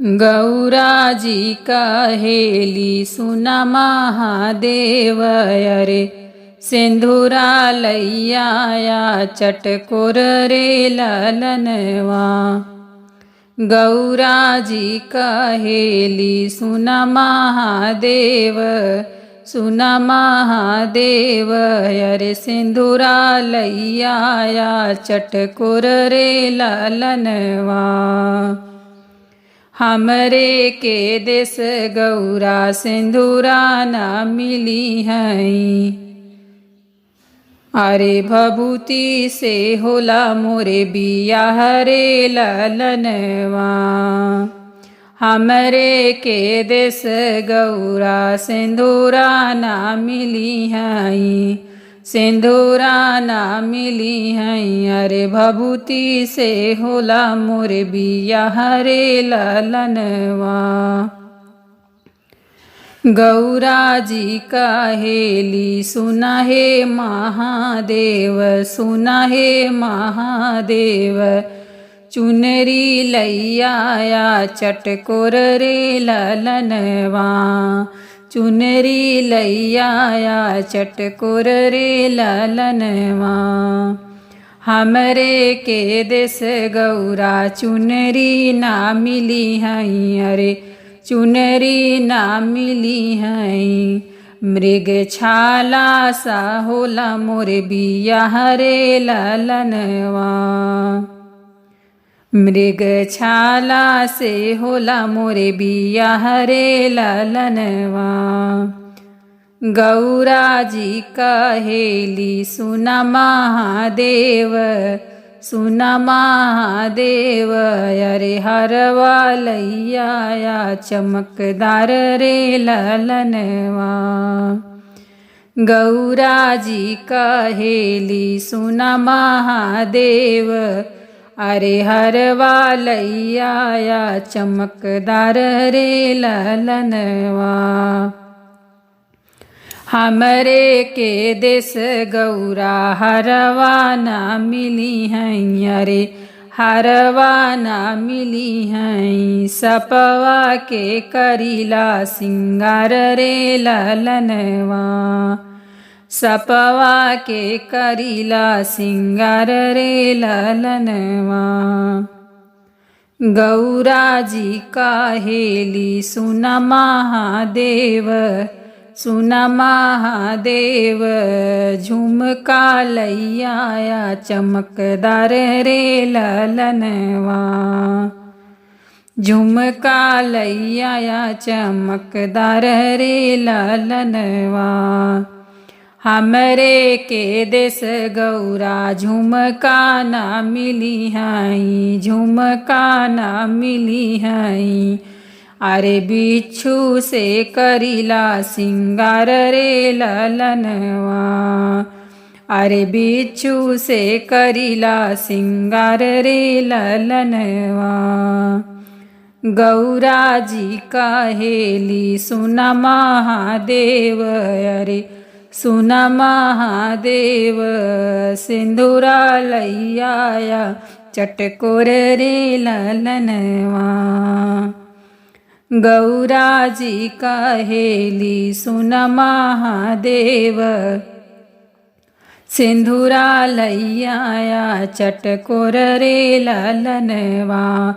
गौराजी कहेली सुना महादेव अरे सिंधुरा लैया चटकोर रे ललनवा। गौराजी कहेली सुना महादेव अरे सिंधुरा लैया चटकोर रे ललनवा। हमरे के देश गौरा सिंधुरा ना मिली हई, अरे भभूति से होला मोरे बियाह रे ललनवा। हमरे के देश गौरा सिंधुरा ना मिली हई, सिंधुरा ना मिली हई, अरे भभूति से होला मोरे बियाह रे ललनवा। गौराजी कहेली सुना हे महादेव, सुना हे महादेव, चुनरी लैया चटकोर रे ललनवा। चुनरी लैया चटकोर रे ललनवा। हमरे के देश गौरा चुनरी ना मिली हई, अरे चुनरी ना मिली हई, मृग छाला सा होला मोरे बियाह रे ललनवा। मृग छाला से होला मोरे बियाह रे ललनवा। गौराजी कहेली सुना महादेव, सुना महादेव, अरे हरवा लैया चमकदार रे ललनवा। गौराजी कहेली सुना महादेव, अरे हरवा लैया चमकदार रे ललनवा। हमरे के देश गौरा हरवा ना मिली हई, अरे हरवा ना मिली हई, सपवा के करीला सिंगार रे ललनवा। सपवा के करीला सिंगार रे ललनवा। गौराजी कहेली सुना महादेव, सुना महादेव, झुमका लैया चमकदार रे ललनवा। झुमका लैया चमकदार रे ललनवा। हमरे के देश गौरा झुमका ना मिली हई, झुमका ना मिली हई, अरे बिच्छू से करीला सिंगार रे ललनवा। अरे बिच्छू से करीला सिंगार रे ललनवा। गौराजी कहेली सुना महादेव, अरे सुना महादेव, सिंधुरा लैया चटकोर रे ललनवा। गौराजी कहेली सुना महादेव, सिंधुरा लैया चटकोर रे ललनवा।